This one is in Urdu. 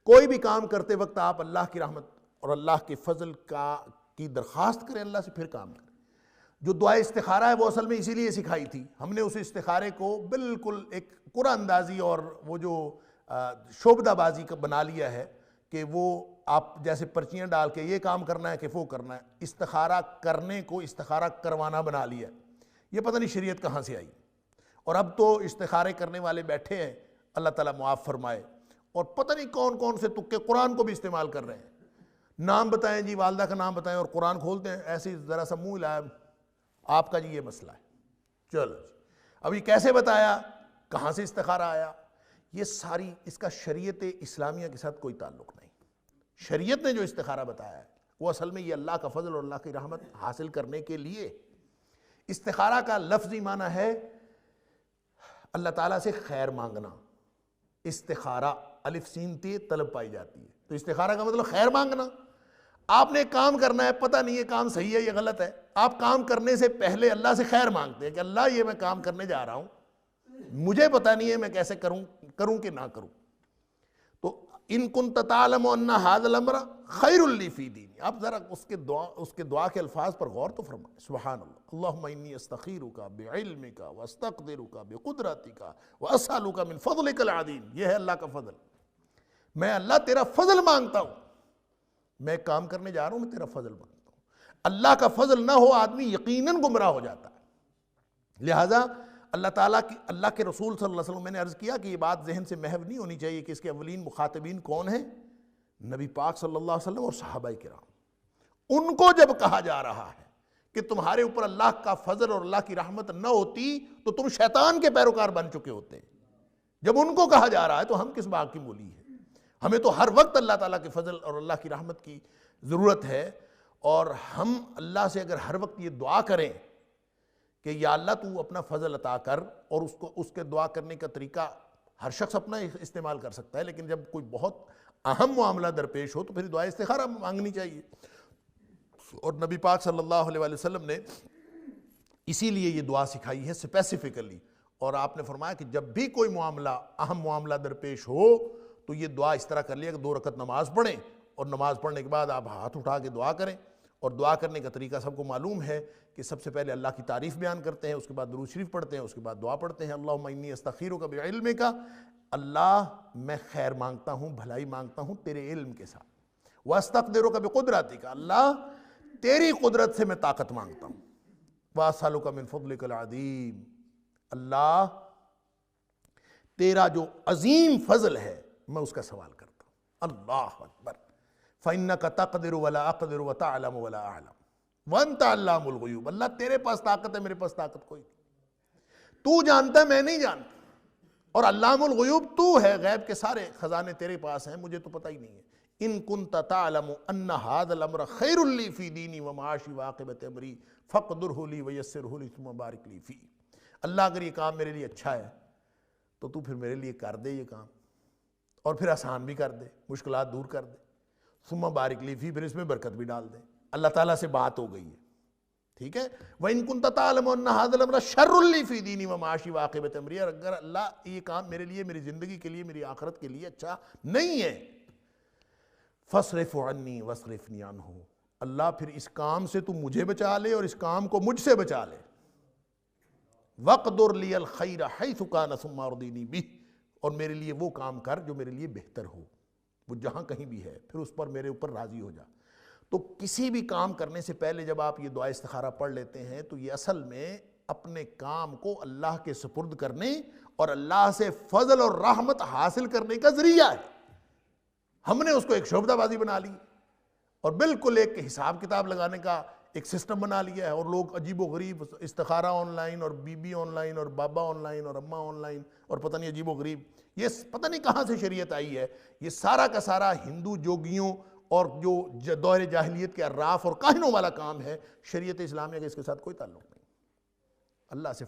کوئی بھی کام کرتے وقت آپ اللہ کی رحمت اور اللہ کے فضل کی درخواست کریں اللہ سے، پھر کام کریں۔ جو دعائے استخارہ ہے وہ اصل میں اسی لیے سکھائی تھی، ہم نے اس استخارے کو بالکل ایک قرآن اندازی اور وہ جو شعبدہ بازی کا بنا لیا ہے کہ وہ آپ جیسے پرچیاں ڈال کے یہ کام کرنا ہے کہ وہ کرنا ہے، استخارہ کرنے کو استخارہ کروانا بنا لیا۔ یہ پتہ نہیں شریعت کہاں سے آئی، اور اب تو استخارے کرنے والے بیٹھے ہیں، اللہ تعالیٰ معاف فرمائے، اور پتہ نہیں کون کون سے تکے قرآن کو بھی استعمال کر رہے ہیں۔ نام بتائیں جی، والدہ کا نام بتائیں، اور قرآن کھولتے ہیں ایسے ذرا سا منہ ہلایا، آپ کا جی یہ مسئلہ ہے، چلو جی اب یہ کیسے بتایا، کہاں سے استخارہ آیا، یہ ساری اس کا شریعت اسلامیہ کے ساتھ کوئی تعلق نہیں۔ شریعت نے جو استخارہ بتایا ہے وہ اصل میں یہ اللہ کا فضل اور اللہ کی رحمت حاصل کرنے کے لیے۔ استخارہ کا لفظی معنی ہے اللہ تعالیٰ سے خیر مانگنا۔ استخارہ الف سین تے طلب پائی جاتی ہے، تو استخارہ کا مطلب خیر مانگنا۔ آپ نے کام کرنا ہے، پتہ نہیں یہ کام صحیح ہے یا غلط ہے، آپ کام کرنے سے پہلے اللہ سے خیر مانگتے ہیں کہ اللہ یہ میں کام کرنے جا رہا ہوں، مجھے پتہ نہیں ہے میں کیسے کروں کہ نہ کروں۔ تو ان کنت تعلم ان ھذا الامر خیر لی فی دینی، آپ ذرا اس کے دعا کے الفاظ پر غور تو فرمائیں۔ سبحان اللہ، اللہم انی استخیرک بعلمک واستقدرک بقدرتک واسألک من فضلک العظیم، یہ ہے اللہ کا فضل۔ میں اللہ تیرا فضل مانگتا ہوں، میں کام کرنے جا رہا ہوں، میں تیرا فضل مانگتا ہوں۔ اللہ کا فضل نہ ہو آدمی یقیناً گمراہ ہو جاتا ہے۔ لہٰذا اللہ تعالیٰ کی، اللہ کے رسول صلی اللہ علیہ وسلم، میں نے عرض کیا کہ یہ بات ذہن سے محو نہیں ہونی چاہیے کہ اس کے اولین مخاطبین کون ہیں؟ نبی پاک صلی اللہ علیہ وسلم اور صحابہ کرام۔ ان کو جب کہا جا رہا ہے کہ تمہارے اوپر اللہ کا فضل اور اللہ کی رحمت نہ ہوتی تو تم شیطان کے پیروکار بن چکے ہوتے، جب ان کو کہا جا رہا ہے تو ہم کس بات کی مولی ہے؟ ہمیں تو ہر وقت اللہ تعالیٰ کے فضل اور اللہ کی رحمت کی ضرورت ہے، اور ہم اللہ سے اگر ہر وقت یہ دعا کریں کہ یا اللہ تو اپنا فضل عطا کر، اور اس کے دعا کرنے کا طریقہ ہر شخص اپنا استعمال کر سکتا ہے، لیکن جب کوئی بہت اہم معاملہ درپیش ہو تو پھر دعا استخارہ مانگنی چاہیے۔ اور نبی پاک صلی اللہ علیہ وسلم نے اسی لیے یہ دعا سکھائی ہے اسپیسیفکلی، اور آپ نے فرمایا کہ جب بھی کوئی معاملہ اہم معاملہ درپیش ہو تو یہ دعا اس طرح کر لیا کہ 2 رکعت نماز پڑھیں، اور نماز پڑھنے کے بعد آپ ہاتھ اٹھا کے دعا کریں، اور دعا کرنے کا طریقہ سب کو معلوم ہے کہ سب سے پہلے اللہ کی تعریف بیان کرتے ہیں، اس کے بعد درود شریف پڑھتے ہیں، اس کے بعد دعا پڑھتے ہیں، اللہم انی استخیرک بعلمک، اللہ میں خیر مانگتا ہوں، بھلائی مانگتا ہوں تیرے علم کے ساتھ، واستقدرک بقدرتک، اللہ تیری قدرت سے میں طاقت مانگتا ہوں، واسألک من فضلک العظیم، اللہ تیرا جو عظیم فضل ہے میں اس کا سوال کرتا ہوں۔ اللہ اکبر، فَإِنَّكَ تَقْدِرُ وَلَا أَقْدِرُ وَتَعْلَمُ وَلَا أَعْلَمُ وَأَنْتَ عَلَّامُ الْغُیُوب، اللہ تیرے پاس طاقت ہے، میرے پاس طاقت کوئی نہیں، تو جانتا ہے میں نہیں جانتا، اور علام الغیوب تو ہے، غیب کے سارے خزانے تیرے پاس ہیں، مجھے تو پتہ ہی نہیں ہے۔ ان کنت تعلم ان ھذا الامر خیر لی فی دینی ومعاشی وعاقبۃ امری فاقدرہ لی ویسرہ لی ثم بارک لی فی، اللہ اگر یہ کام میرے لیے اچھا ہے تو پھر میرے لیے کر دے یہ کام، اور پھر آسان بھی کر دے، مشکلات دور کر دے، ثم بارک لی فی، پھر اس میں برکت بھی ڈال دے۔ اللہ تعالیٰ سے بات ہو گئی ہے، ٹھیک ہے۔ وَإِن كُنْتَ تَعْلَمُ أَنَّ هَذَا الْأَمْرَ شَرٌّ لِّي فِي دِينِي وَمَعَاشِي وَعَاقِبَةِ أَمْرِي، اگر اللہ یہ کام میرے لیے، میری زندگی کے لیے، میری آخرت کے لیے اچھا نہیں ہے، فَاصْرِفْ عَنِّي وَاصْرِفْنِي عَنْهُ، اللہ پھر اس کام سے تو مجھے بچا لے اور اس کام کو مجھ سے بچا لے۔ وَاقْدُرْ لِيَ الْخَيْرَ حَيْثُ كَانَ ثُمَّ أَرْضِنِي بِهِ، اور میرے لیے وہ کام کر جو میرے لیے بہتر ہو، وہ جہاں کہیں بھی ہے، پھر اس پر میرے اوپر راضی ہو جا۔ تو کسی بھی کام کرنے سے پہلے جب آپ یہ دعا استخارہ پڑھ لیتے ہیں تو یہ اصل میں اپنے کام کو اللہ کے سپرد کرنے اور اللہ سے فضل اور رحمت حاصل کرنے کا ذریعہ ہے۔ ہم نے اس کو ایک شعبدہ بازی بنا لی اور بالکل ایک حساب کتاب لگانے کا ایک سسٹم بنا لیا ہے، اور لوگ عجیب و غریب استخارہ آن لائن اور بی بی آن لائن اور بابا آن لائن اور اماں آن لائن اور پتہ نہیں عجیب و غریب، یہ پتہ نہیں کہاں سے شریعت آئی ہے۔ یہ سارا کا سارا ہندو جوگیوں اور جو دور جاہلیت کے عراف اور کاہنوں والا کام ہے، شریعت اسلامیہ کا اس کے ساتھ کوئی تعلق نہیں۔ اللہ سے